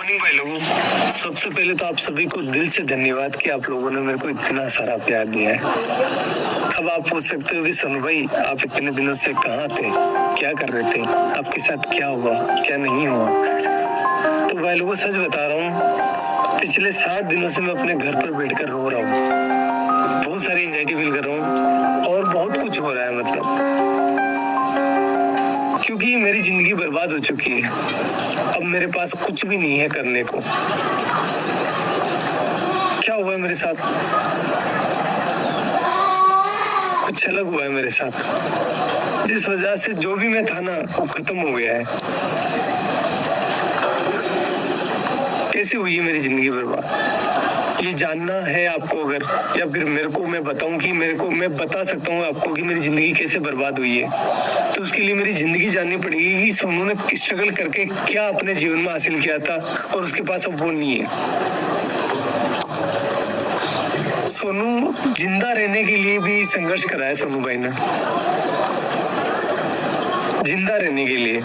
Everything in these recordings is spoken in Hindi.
मॉर्निंग भाई लोगों। सबसे पहले तो आप सभी को दिल से धन्यवाद कि आप लोगों ने मेरे को इतना सारा प्यार दिया है। अब आप पूछ सकते हो कि सोनू भाई आप इतने दिनों से कहाँ थे, क्या कर रहे थे, आपके साथ क्या हुआ क्या नहीं हुआ। तो भाई लोगों सच बता रहा हूँ, पिछले 7 दिनों से मैं अपने घर पर बैठकर रो रहा हूँ। बहुत सारी एंजाइटी फील कर रहा हूँ और बहुत कुछ हो रहा है मतलब, क्योंकि मेरी जिंदगी बर्बाद हो चुकी है। अब मेरे पास कुछ भी नहीं है करने को। क्या हुआ है मेरे साथ, कुछ अलग हुआ है मेरे साथ, जिस वजह से जो भी मैं था ना वो खत्म हो गया है। कैसे हुई है मेरी जिंदगी बर्बाद, ये जानना है आपको अगर, या फिर मेरे को मैं बताऊं कि मैं बता सकता हूँ आपको कि मेरी जिंदगी कैसे बर्बाद हुई है, तो उसके लिए मेरी जिंदगी जाननी पड़ेगी कि सोनू ने स्ट्रगल करके क्या अपने जीवन में हासिल किया था और उसके पास अब वो नहीं है। सोनू जिंदा रहने के लिए भी संघर्ष करा है सोनू भाई ने, जिंदा रहने के लिए।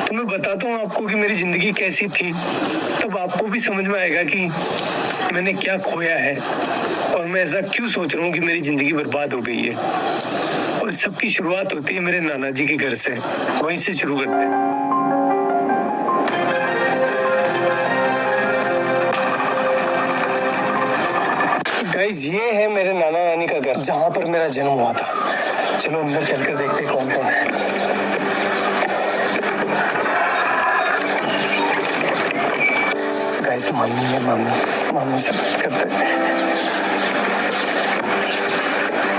तो मैं बताता हूँ आपको कि मेरी जिंदगी कैसी थी, तब आपको भी समझ में आएगा कि मैंने क्या खोया है और मैं ऐसा क्यों सोच रहा हूँ कि मेरी जिंदगी बर्बाद हो गई है। और सबकी शुरुआत होती है मेरे नाना जी के घर से, वहीं से शुरू करते हैं। गाइस ये है मेरे नाना नानी का घर, जहाँ पर मेरा जन्म हुआ था। चलो अंदर चलकर देखते कौन कौन है। गाइस मम्मी है, मम्मी से बात करते हैं।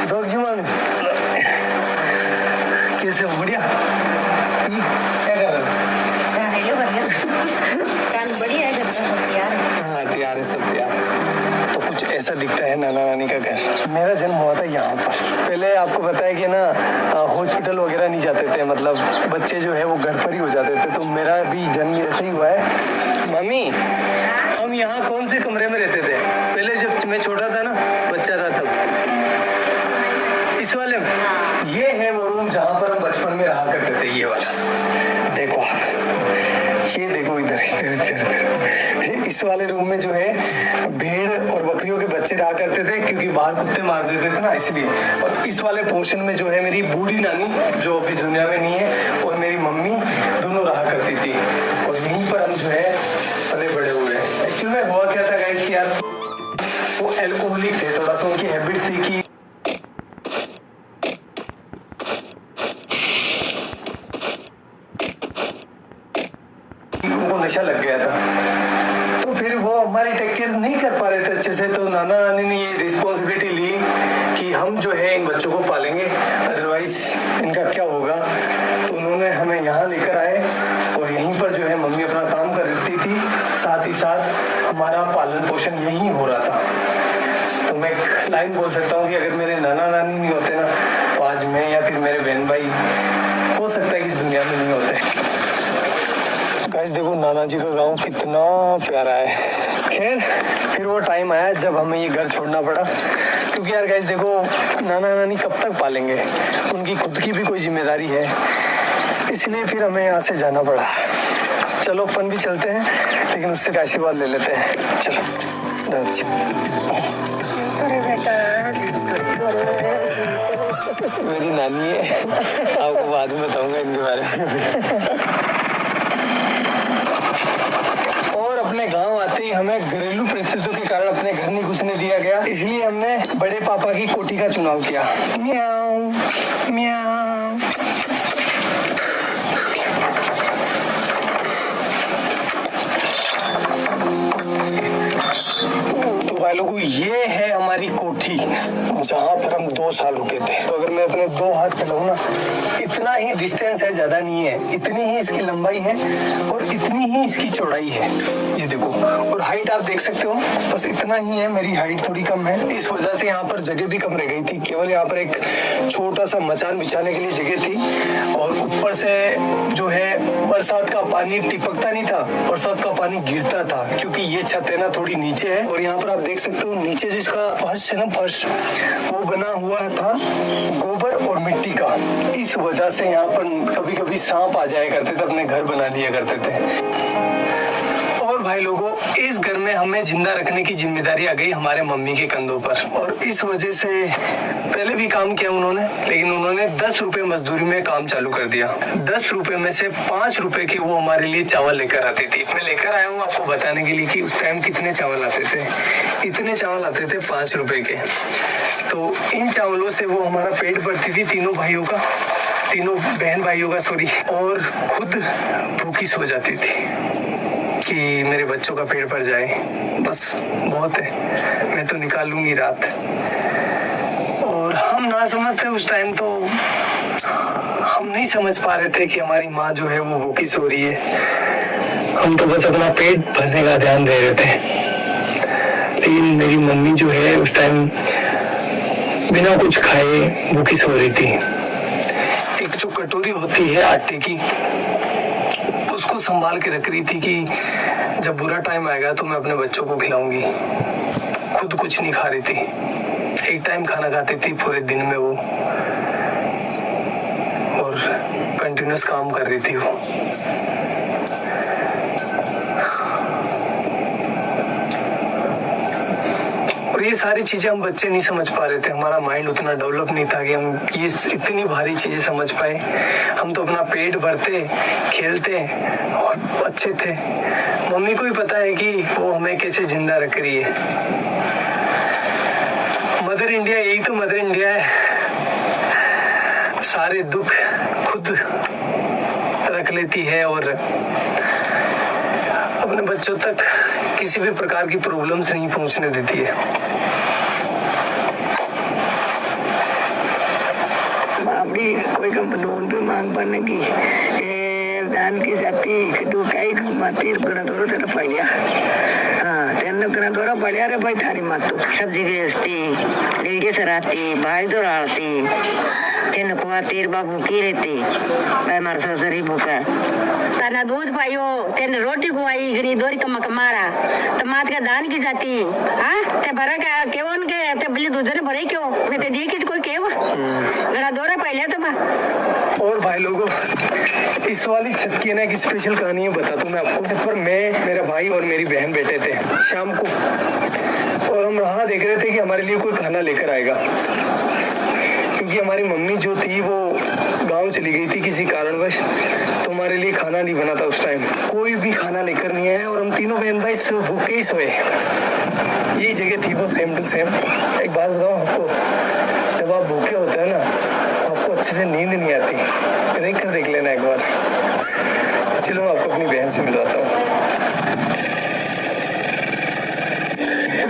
दोगी मम्मी कैसे हो, बढ़िया? क्या कर रहे हो? हाँ तैयार है, सब तैयार। तो कुछ ऐसा दिखता है नाना नानी का घर। मेरा जन्म हुआ था यहाँ पर। पहले आपको पता है कि ना हॉस्पिटल वगैरह नहीं जाते थे, मतलब बच्चे जो है वो घर पर ही हो जाते थे। तो मेरा भी जन्म ऐसे ही हुआ है। मम्मी हम यहाँ कौन से कमरे में रहते थे पहले, जब मैं छोटा था ना, बच्चा था तब? इस वाले में? ये है वो रूम जहाँ पर हम बचपन में रहा करते थे, ये वाला। देखो आप, ये देखो इधर इधर इधर इधर। इस वाले रूम में जो है भेड़ और बकरियों के बच्चे रहा करते थे, क्योंकि बाहर कुत्ते मार देते थे ना, इसलिए। और इस वाले पोर्शन में जो है मेरी बूढ़ी नानी, जो अभी दुनिया में नहीं है, और मेरी मम्मी दोनों रहा करती थी। और यहीं पर हम जो है पले बड़े हुए। एक्चुअली में हुआ क्या था गाइस कि यार वो एल्कोहलिक थे, थोड़ा सा उनकी हैबिट थी कि उनको नशा लग गया था। तो फिर वो हमारी टेक केयर नहीं कर पा रहे थे अच्छे से। तो नाना नानी ने ये रिस्पॉन्सिबिलिटी ली कि हम जो है इन बच्चों को पालेंगे, अदरवाइज इनका क्या होगा। तो उन्होंने हमें यहाँ लेकर आए और यहीं पर जो है मम्मी अपना काम कर रही थी, साथ ही साथ हमारा पालन पोषण यहीं हो रहा था। तो मैं एक लाइन बोल सकता हूँ कि अगर मेरे नाना नानी नहीं होते ना, तो आज मैं या फिर मेरे बहन भाई हो सकता है कि इस दुनिया में नहीं होते। गाइस देखो नाना जी का गांव कितना प्यारा है। खैर फिर वो टाइम आया जब हमें ये घर छोड़ना पड़ा, क्योंकि यार गाइस देखो नाना नानी कब तक पालेंगे, उनकी खुद की भी कोई जिम्मेदारी है, इसलिए फिर हमें यहाँ से जाना पड़ा। चलो अपन भी चलते हैं, लेकिन उससे का आशीर्वाद ले लेते हैं। चलो मेरी नानी है, आपको बाद में बताऊंगा इनके बारे में। और अपने गांव आते ही हमें घरेलू परिस्थितियों के कारण अपने घर नहीं घुसने दिया गया, इसलिए हमने बड़े पापा की कोठी का चुनाव किया। म्याऊ म्याऊ। तो भाई लोगों ये है हमारी कोठी, जहाँ पर हम 2 साल रुके थे। तो अगर मैं अपने 2 हाथ फैलाऊं ना, इतना ही डिस्टेंस है, ज्यादा नहीं है, इतनी ही इसकी लंबाई है और इतनी ही इसकी चौड़ाई है। ये देखो, और हाइट आप देख सकते हो, बस इतना ही है। मेरी हाइट थोड़ी कम है, इस वजह से यहाँ पर जगह भी कम रह गई थी। केवल यहाँ पर एक छोटा सा मचान बिछाने के लिए जगह थी, और ऊपर से जो है बरसात का पानी टिपकता नहीं था, बरसात का पानी गिरता था, क्योंकि ये छत है ना थोड़ी नीचे है। और यहाँ पर आप देख सकते हो नीचे जो इसका फर्श है ना, फर्श वो बना हुआ था गोबर और मिट्टी का। इस वजह से यहाँ पर कभी कभी सांप आ जाया करते थे, अपने घर बना लिया करते थे। और भाई लोगों, इस घर में हमें जिंदा रखने की जिम्मेदारी आ गई हमारे मम्मी के कंधों पर। और इस वजह से पहले भी काम किया उन्होंने, लेकिन उन्होंने 10 रुपए मजदूरी में काम चालू कर दिया। 10 रुपए में से 5 रुपए के वो हमारे लिए चावल लेकर आती थी। मैं लेकर आया हूँ आपको बताने के लिए कि उस टाइम कितने चावल आते थे। इतने चावल आते थे 5 रुपए के। तो इन चावलों से वो हमारा पेट भरती थी, तीनों बहन भाइयों का सॉरी। और खुद भूखी सो जाती थी कि मेरे बच्चों का पेट भर जाए, बस बहुत है, मैं तो निकाल लूंगी रात। और हम ना समझते उस टाइम, तो हम नहीं समझ पा रहे थे कि हमारी माँ जो है वो भूखी सो रही है। हम तो बस अपना पेट भरने का ध्यान दे रहे थे। लेकिन मेरी मम्मी जो है उस टाइम बिना कुछ खाए भूखी सो रही थी। एक जो कटोरी होती है आटे की, उसको संभाल के रख रही थी कि जब बुरा टाइम आएगा तो मैं अपने बच्चों को खिलाऊंगी। खुद कुछ नहीं खा रही थी, एक टाइम खाना खाती थी पूरे दिन में वो, और कंटिन्यूस काम कर रही थी वो। और ये सारी चीजें हम बच्चे नहीं समझ पा रहे थे, हमारा माइंड उतना डेवलप नहीं था कि हम ये इतनी भारी चीजें समझ पाए। हम तो अपना पेट भरते, खेलते और अच्छे थे। मम्मी को ही पता है कि वो हमें कैसे जिंदा रख रही है। मदर इंडिया, यही तो मदर इंडिया है। सारे दुख खुद रख लेती है और अपने बच्चों तक किसी भी प्रकार की प्रॉब्लम्स नहीं पहुंचने देती है। बाबड़ी कोई कम लोन पे मांग पाने की दान की जाती कटू काई मातीर गणा दोरो तेरा पड़िया। हाँ तेरे गणा दोरा पड़िया रे भाई थारी मातू सब्जी बेचती, लेडी सराती, भाई दौड़ाती, तेन कुआ तीर बाबू की रहती, मैं मार ससुरी भूखा तना दूध पाइयो, तेन रोटी खुआई गरी दोरी कमा कमारा, तमात का दान की जाती। हाँ ते भरा का केवन के ते बिल्ली दूध ने भरे क्यों, मैं ते दिए किस कोई केव गणा दोरा पहले तो बा। और भाई लोगों, इस वाली छत की ना एक स्पेशल कहानी है, बता दूं मैं आपको। पर मैं, मेरा भाई और मेरी बहन बैठे थे शाम को, और हम राह देख रहे थे कि हमारे लिए कोई खाना लेकर आएगा, क्योंकि हमारी मम्मी जो थी वो गांव चली गई थी किसी कारणवश, तो हमारे लिए खाना नहीं बना था उस टाइम। कोई भी खाना लेकर नहीं आया और हम तीनों बहन भाई भूखे ही सोए। यही जगह थी वो, सेम टू सेम। एक बात बताऊं आपको, जब आप भूखे होते हैं ना, आपको अच्छे से नींद नहीं आती। देख लेना एक बार। चलो मैं आपको अपनी बहन से मिलवाता हूँ।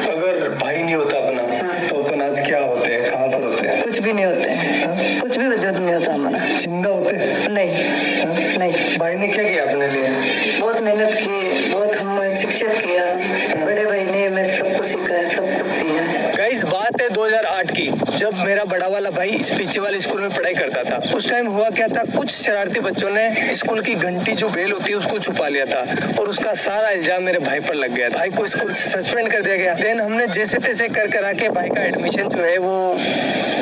अगर भाई नहीं होता अपना, तो अपन आज क्या होते हैं, कहाँ पर होते हैं? कुछ भी नहीं होते हैं, कुछ भी वजूद नहीं होता हमारा। जिंदा होते हैं? नहीं नहीं। भाई ने क्या किया अपने लिए? बहुत मेहनत की, बहुत हमें शिक्षक किया, बड़े भाई ने हमें सब कुछ सिखाया, सब कुछ दिया। गाइस बात है 2008 की, जब मेरा बड़ा वाला भाई इस पीछे वाले स्कूल में पढ़ाई करता था। उस टाइम हुआ क्या था, कुछ शरारती बच्चों ने स्कूल की घंटी जो बेल होती है उसको छुपा लिया था, और उसका सारा इल्जाम मेरे भाई पर लग गया। भाई को स्कूल से सस्पेंड कर दिया गया। देन हमने जैसे तैसे कर करा के भाई का एडमिशन जो है वो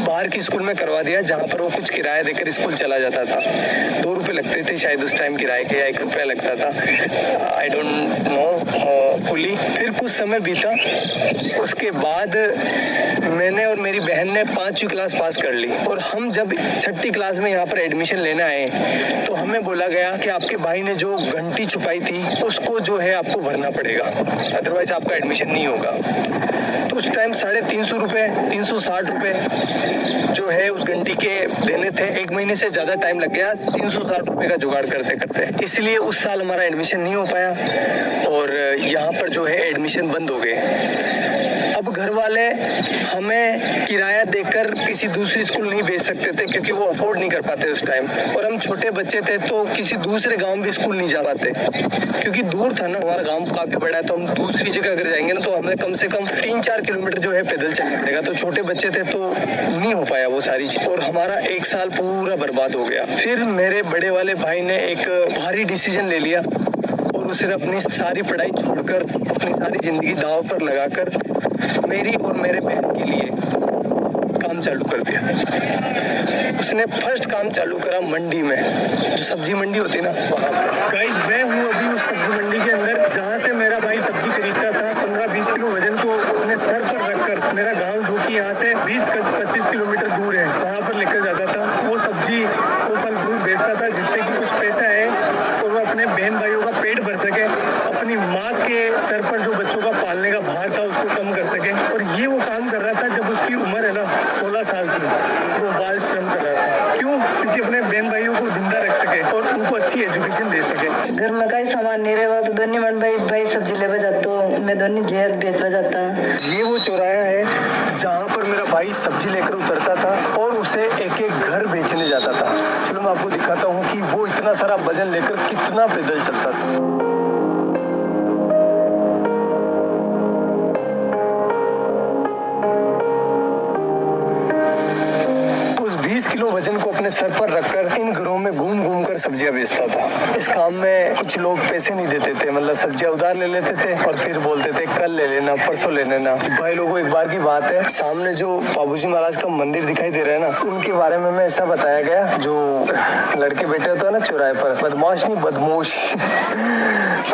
बाहर की स्कूल में करवा दिया, जहाँ पर वो कुछ किराया देकर स्कूल चला जाता था। 2 रुपए लगते थे शायद उस टाइम किराए के, या 1 रुपया लगता था, आई डोंट नो फुली। फिर कुछ समय बीता, उसके बाद मैंने और मेरी बहन ने 5वीं क्लास पास कर ली, और हम जब 6ठी क्लास में यहाँ पर एडमिशन लेने आए तो हमें बोला गया कि आपके भाई ने जो घंटी छुपाई थी उसको जो है आपको भरना पड़ेगा, अदरवाइज आपका एडमिशन नहीं होगा। तो उस टाइम 350 रुपये, 360 रुपये जो है उस घंटी के देने थे। 1 महीने से ज़्यादा टाइम लग गया 360 रुपये का जुगाड़ करते करते, इसलिए उस साल हमारा एडमिशन नहीं हो पाया, और यहाँ पर जो है एडमिशन बंद हो गए। अब घर वाले हमें किराया देकर किसी दूसरी स्कूल नहीं भेज सकते थे, क्योंकि वो अफोर्ड नहीं कर पाते उस टाइम, और हम छोटे बच्चे थे तो किसी दूसरे गांव भी स्कूल नहीं जा पाते, क्योंकि दूर था ना, हमारा गांव काफी बड़ा है। तो हम दूसरी जगह अगर जाएंगे ना तो हमें कम से कम 3-4 किलोमीटर जो है पैदल चलना पड़ेगा। तो छोटे बच्चे थे तो नहीं हो पाया वो सारी चीज, और हमारा 1 साल पूरा बर्बाद हो गया। फिर मेरे बड़े वाले भाई ने एक भारी डिसीजन ले लिया, और उसने अपनी सारी पढ़ाई छोड़कर, अपनी सारी जिंदगी दांव पर लगाकर मेरी और मेरे बहन के लिए काम चालू कर दिया। उसने फर्स्ट काम चालू करा मंडी में, जो सब्जी मंडी होती है ना, वहाँ पर। गाइस मैं हूँ अभी उस सब्जी मंडी के अंदर जहाँ से मेरा भाई सब्जी खरीदता था। 15-20 किलो वजन को अपने सर पर रखकर मेरा गाँव, जो कि यहाँ से 20-25 किलोमीटर दूर है, वहाँ पर लेकर जाता था। वो सब्जी, वो फल फ्रूट बेचता था, जिससे कि कुछ पैसा है और वो अपने बहन भाइयों का पेट भर सके, अपनी माँ के सर पर जो बच्चों का पालने का भार था उसको कम कर सके। और ये वो काम कर रहा था जब उसकी उम्र है ना 16 साल की, वो बाल श्रम कर रहा था। क्यों? क्योंकि अपने बहन भाइयों को जिंदा रख सके और उनको अच्छी एजुकेशन दे सके। घर में कई सामान नहीं रहे तो दोनों मन भाई सब्जी लेवा जातो, मैं दोनों लेयर बेचवा जाता। ये वो चौराहा है जहाँ पर मेरा भाई सब्जी लेकर उतरता था और उसे एक एक घर बेचने जाता था। चलो मैं आपको दिखाता हूँ कि वो इतना सारा वजन लेकर कितना पैदल चलता था। उस 20 किलो वजन को अपने सर पर रखकर इन घरों में घूम घूम कर सब्जियां बेचता था। इस काम में कुछ लोग पैसे नहीं देते थे, मतलब सब्जियां उधार ले लेते थे और फिर बोलते थे कल ले लेना, परसों ले लेना। भाई लोगों, एक बार की बात है, सामने जो बाबूजी महाराज का मंदिर दिखाई दे रहा है ना, उनके बारे में ऐसा बताया गया, जो लड़के बैठे होते हैं ना चौराहे पर, बदमाश नहीं बदमोश,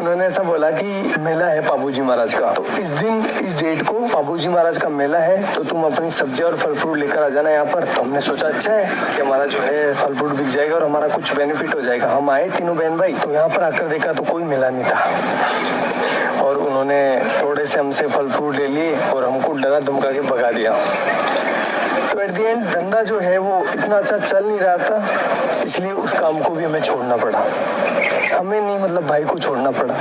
उन्होंने ऐसा बोला कि मेला है बाबूजी महाराज का, तो इस दिन इस डेट को बाबूजी महाराज का मेला है, तो तुम अपनी सब्जी और फल फ्रूट लेकर आ जाना यहाँ पर। तो हमने सोचा अच्छा है कि हमारा जो है फल फ्रूट बिक जाएगा और हमारा कुछ बेनिफिट हो जाएगा। हम आए तीनों बहन भाई, तो यहाँ पर आकर देखा तो कोई मेला नहीं था और उन्होंने थोड़े से हमसे फल फ्रूट ले लिए और हमको डरा धमका के भगा दिया। तो एट द एंड धंधा जो है वो इतना अच्छा चल नहीं रहा था, इसलिए उस काम को भी हमें छोड़ना पड़ा। हमें नहीं, मतलब भाई को छोड़ना पड़ा।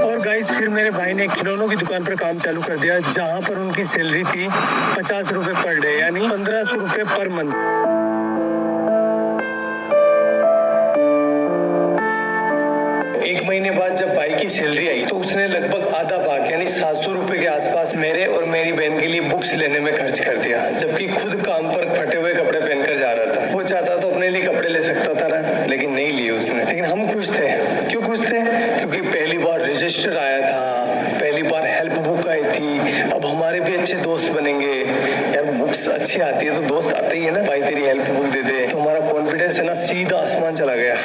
और गाइस फिर मेरे भाई ने खिलौनों की दुकान पर काम चालू कर दिया, जहां पर उनकी सैलरी थी 50 रुपए पर डे, यानी 1500 रुपए पर मंथ। एक महीने बाद जब भाई की सैलरी आई तो उसने लगभग आधा भाग यानी 700 रुपए के आसपास मेरे और मेरी बहन के लिए बुक्स लेने में खर्च कर दिया, जबकि खुद काम पर फटे हुए कपड़े पहनकर जा रहा था। वो चाहता तो अपने लिए कपड़े ले सकता था ना, लेकिन नहीं लिए उसने। लेकिन हम खुश थे। क्यों खुश थे? क्योंकि पहली बार रजिस्टर आया था, पहली बार हेल्प बुक आई थी, अब हमारे भी अच्छे दोस्त बनेंगे। यार बुक्स अच्छी आती है तो दोस्त आते ही है ना, भाई तेरी हेल्प बुक दे दे, तो हमारा कॉन्फिडेंस है ना सीधा आसमान चला गया।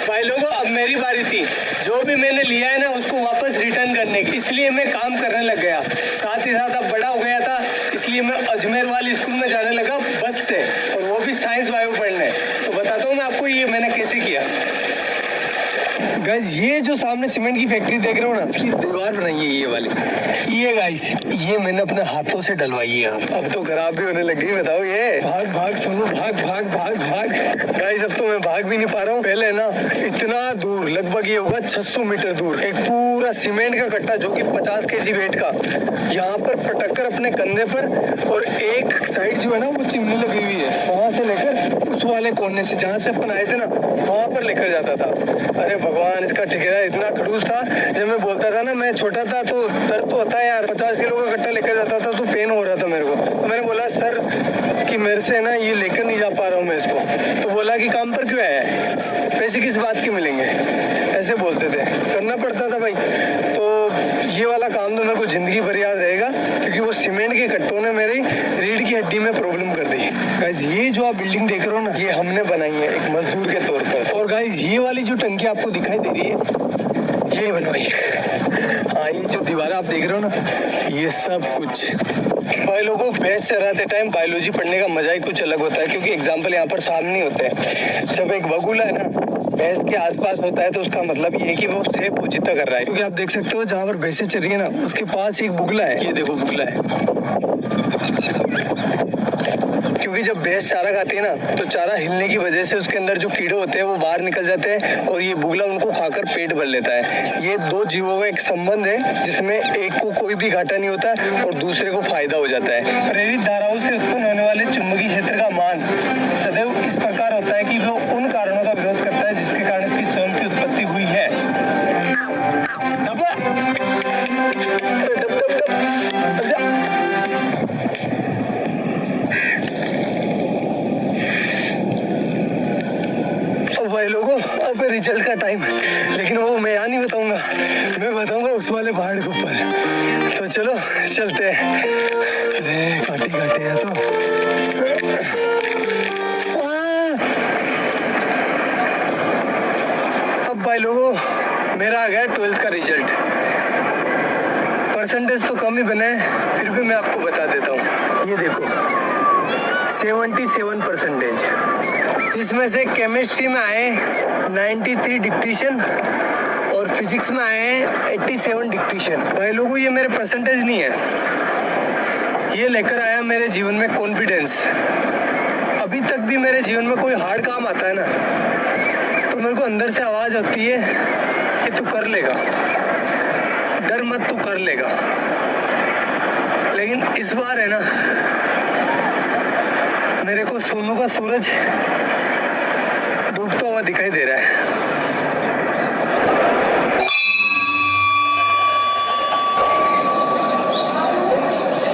भाई लोगों, अब मेरी बारी थी। जो भी मैंने लिया है ना उसको वापस रिटर्न करने की, इसलिए मैं काम करने लग गया। साथ ही साथ अब बड़ा हो गया था, इसलिए मैं अजमेर वाली स्कूल में जाने लगा बस से, और वो भी साइंस बायो पढ़ने। तो बताता हूँ मैं आपको ये मैंने कैसे किया। गाइस ये जो सामने सीमेंट की फैक्ट्री देख रहे हो ना, इसकी दीवार बनाई है ये वाली। ये गाइस ये मैंने अपने हाथों से डलवाई है। अब तो खराब भी होने लगी, बताओ। ये भाग भाग सुनो, भाग भाग भाग भाग। गाइस अब तो मैं भाग भी नहीं पा रहा हूँ। पहले ना इतना दूर, लगभग ये होगा 600 मीटर दूर, एक पूरा सीमेंट का कट्टा जो कि 50 kg वेट का, यहाँ पर पटक कर अपने कंधे पर, और एक साइड जो है ना वो चिमनी लगी हुई है, वहां से लेकर उस वाले कोने से जहाँ से अपन आए थे ना वहां पर लेकर जाता था। अरे भगवान, इसका ठेकेदार इतना खड़ूस था। जब मैं बोलता था ना, मैं छोटा था तो दर्द तो होता है यार, 50 किलो का कट्टा लेकर जाता था तो पेन हो रहा था मेरे को। तो मैंने बोला सर कि मेरे से ना ये लेकर नहीं जा पा रहा हूँ मैं इसको। तो बोला कि काम पर क्यों आया है, पैसे किस बात के मिलेंगे, ऐसे बोलते थे। करना पड़ता था भाई। तो ये वाला काम तो मेरे को जिंदगी भर याद रहेगा, क्योंकि वो सीमेंट के कट्टों ने मेरी रीढ़ की हड्डी में प्रॉब्लम कर दी। गाइस ये जो आप बिल्डिंग देख रहे हो ना, ये हमने बनाई है एक मजदूर के तौर पर। और गाइस ये वाली जो टंकी आपको दिखाई दे रही है, ये बनवाई है। हाँ, ये जो दीवार आप देख रहे हो ना, ये सब कुछ। भाई लोगों, भैंस चराते टाइम बायोलॉजी पढ़ने का मजा ही कुछ अलग होता है, क्योंकि एग्जाम्पल यहाँ पर सामने नहीं होते हैं। जब एक बगुला है ना भैंस के आसपास होता है तो उसका मतलब ये है कि वो उसे पूजिता कर रहा है। क्योंकि आप देख सकते हो जहाँ पर भैंसें चल रही है ना, उसके पास एक बुगला है। ये देखो बुगला है। क्योंकि जब भैंस चारा खाती है ना, तो चारा हिलने की वजह से उसके अंदर जो कीड़े होते हैं वो बाहर निकल जाते हैं, और ये बुगला उनको खाकर पेट भर लेता है। ये दो जीवों का एक संबंध है, जिसमें एक को कोई भी घाटा नहीं होता और दूसरे को फायदा हो जाता है। प्रेरित धाराओं से उत्पन्न होने वाले चुंबकीय क्षेत्र का मान सदैव इस प्रकार होता है कि वो उन कारणों का विरोध करता है जिसके कारण इसकी स्वयं की उत्पत्ति हुई है। रिजल्ट का टाइम है, लेकिन वो मैं यहाँ नहीं बताऊंगा, मैं बताऊंगा उस वाले पहाड़ के ऊपर। तो चलो चलते हैं। अरे काटी काटे है तो अब भाई लोगों मेरा आ गया 12th का रिजल्ट। परसेंटेज तो कम ही बने, फिर भी मैं आपको बता देता हूँ। ये देखो 77%, जिसमें से केमिस्ट्री में आए 93 डिक्टेशन और फिजिक्स में आए हैं 87 डिक्टेशन। भाई लोगों ये मेरे परसेंटेज नहीं है, ये लेकर आया मेरे जीवन में कॉन्फिडेंस। अभी तक भी मेरे जीवन में कोई हार्ड काम आता है ना, तो मेरे को अंदर से आवाज़ होती है कि तू कर लेगा, डर मत, तू कर लेगा। लेकिन इस बार है ना, मेरे को सोनू का सूरज डूबता हुआ दिखाई दे रहा है।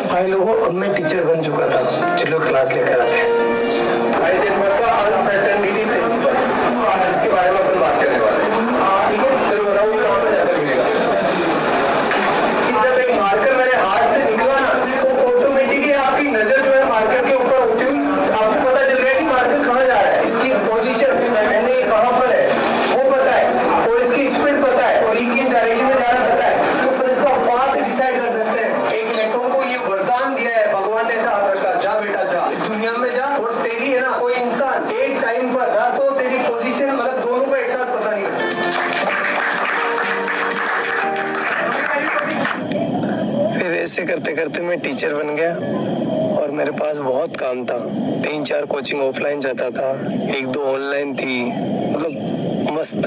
भाई लोगों अब मैं टीचर बन चुका था, चलो क्लास लेकर आते हैं। अनसर्टेनिटी प्रिंसिपल, इसके बारे में अपन बात करने वाले हैं, ठीक है? फिर बताओ कहाँ पर जाकर मिलेगा कि जब एक मार्कर मेरे हाथ से निकला ना, तो ऑटोमेटिकली आपकी नजर जो है मार्कर के ऊपर होती हुई आपको पता चल गया कि मार्कर कहाँ जा रहा है, इसकी पोजीशन यानी कहाँ पर है वो पता है, और इसकी स्पीड पता है, और ये किस डायरेक्शन में जा रहा है पता है। तो फिर इसका पाथ डिसाइड कर सकते हैं। एक इलेक्ट्रॉन को ये वरदान दिया है भगवान ने, ऐसा हाथ रखा, जा बेटा जा, इस दुनिया में जा, और तेरी है ना कोई इंसान एक टाइम पर ना तो तेरी पोजीशन मतलब दोनों को एक साथ पता नहीं कर सकता। फिर ऐसे करते करते मैं टीचर बन गया और मेरे पास बहुत काम था। 3-4 कोचिंग ऑफलाइन जाता था, 1-2 ऑनलाइन थी, मतलब मस्त।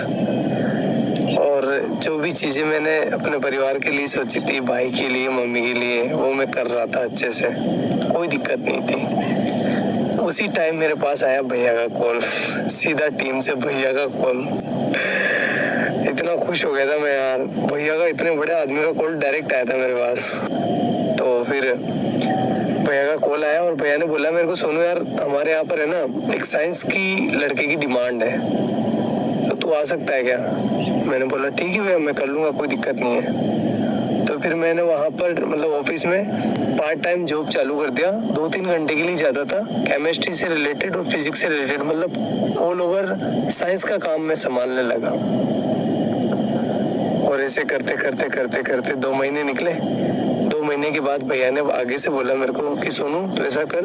और जो भी चीज़ें मैंने अपने परिवार के लिए सोची थी, भाई के लिए, मम्मी के लिए, वो मैं कर रहा था अच्छे से, कोई दिक्कत नहीं थी। उसी टाइम मेरे पास आया भैया का कॉल, सीधा टीम से भैया का कॉल। इतना खुश हो गया था मैं यार, भैया का, इतने बड़े आदमी का कॉल डायरेक्ट आया था मेरे पास। तो फिर भैया का कॉल आया और भैया ने बोला मेरे को, सोनू यार हमारे यहाँ पर है ना एक साइंस की लड़के की डिमांड है, तो तू आ सकता है क्या? मैंने बोला ठीक है भैया, मैं कर लूँगा, कोई दिक्कत नहीं है। तो फिर मैंने वहाँ पर मतलब ऑफिस में पार्ट टाइम जॉब चालू कर दिया। 2-3 घंटे के लिए जाता था, केमिस्ट्री से रिलेटेड और फिजिक्स से रिलेटेड, मतलब ऑल ओवर साइंस का काम मैं संभालने लगा। और ऐसे करते करते करते करते 2 महीने निकले। 2 महीने के बाद भैया ने आगे से बोला मेरे को कि सोनू तो ऐसा कर,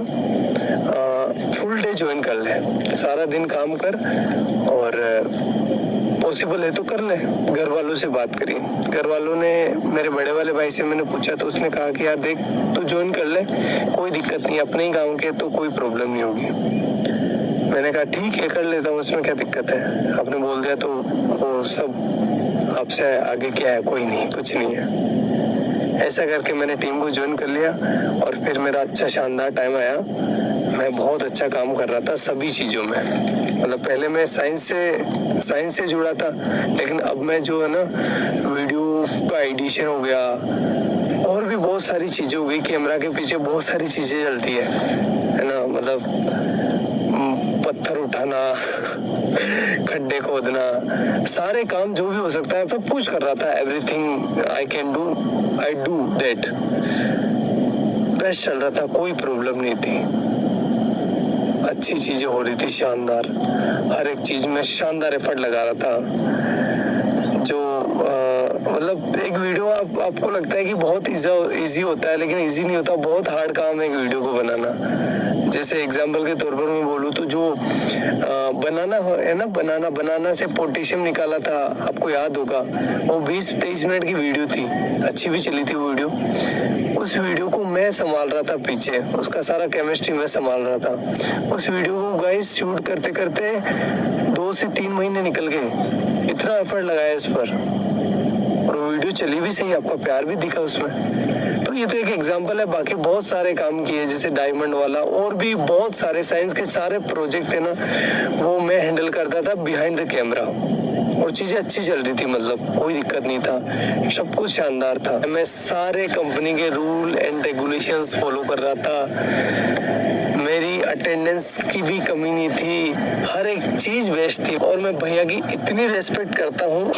फुल डे ज्वाइन कर ले, सारा दिन काम कर, और पॉसिबल है तो कर ले। घर वालों से बात करी, घर वालों ने, मेरे बड़े वाले भाई से मैंने पूछा तो उसने कहा कि यार देख तू ज्वाइन कर ले, कोई दिक्कत नहीं, अपने ही गाँव के तो कोई प्रॉब्लम नहीं होगी। मैंने कहा ठीक है कर लेता हूँ, उसमें क्या दिक्कत है, आपने बोल दिया तो वो सब आपसे आगे क्या है, कोई नहीं, कुछ नहीं है। ऐसा करके मैंने टीम को ज्वाइन कर लिया और फिर मेरा अच्छा शानदार टाइम आया। मैं बहुत अच्छा काम कर रहा था सभी चीज़ों में, मतलब पहले मैं साइंस से जुड़ा था, लेकिन अब मैं जो है ना वीडियो का एडिशन हो गया और भी बहुत सारी चीज़ें हो गई, कैमरा के पीछे बहुत सारी चीज़ें चलती है ना, मतलब पत्थर उठाना, खड्डे खोदना, सारे काम जो भी हो सकता है सब कुछ कर रहा था। Everything I can do, I do that. Best चल रहा था, कोई प्रॉब्लम नहीं थी, अच्छी चीजें हो रही थी, शानदार, हर एक चीज में शानदार एफर्ट लगा रहा था। जो मतलब एक वीडियो आपको लगता है कि बहुत इजी होता है, लेकिन इजी नहीं होता, बहुत हार्ड काम है एक वीडियो को बनाना। जैसे एग्जांपल के तौर पर मैं बोलूँ तो जो बनाना है ना, बनाना से पोटेशियम निकाला था, आपको याद होगा, वो 20-23 मिनट की वीडियो थी, अच्छी भी चली थी वो वीडियो। उस वीडियो को मैं संभाल रहा था पीछे, उसका सारा केमिस्ट्री मैं संभाल रहा था। उस वीडियो को गाइस शूट करते करते 2 से 3 महीने निकल गए, इतना एफर्ट लगाया इस पर, और वो वीडियो चली भी सही, आपका प्यार भी दिखा उसमें। तो ये तो एक एग्जांपल है, बाकी बहुत सारे काम किए, जैसे डायमंड वाला, और भी बहुत सारे साइंस के सारे प्रोजेक्ट है ना, वो मैं हैंडल करता था बिहाइंड द कैमरा, और चीजें अच्छी चल रही थी, मतलब कोई दिक्कत नहीं था, सब कुछ शानदार था। मैं सारे कंपनी के रूल एंड रेगुलेशंस फॉलो कर रहा था, मेरी अटेंडेंस की भी कमी नहीं थी, हर एक चीज बेस्ट थी और मैं भैया की इतनी रेस्पेक्ट करता हूँ।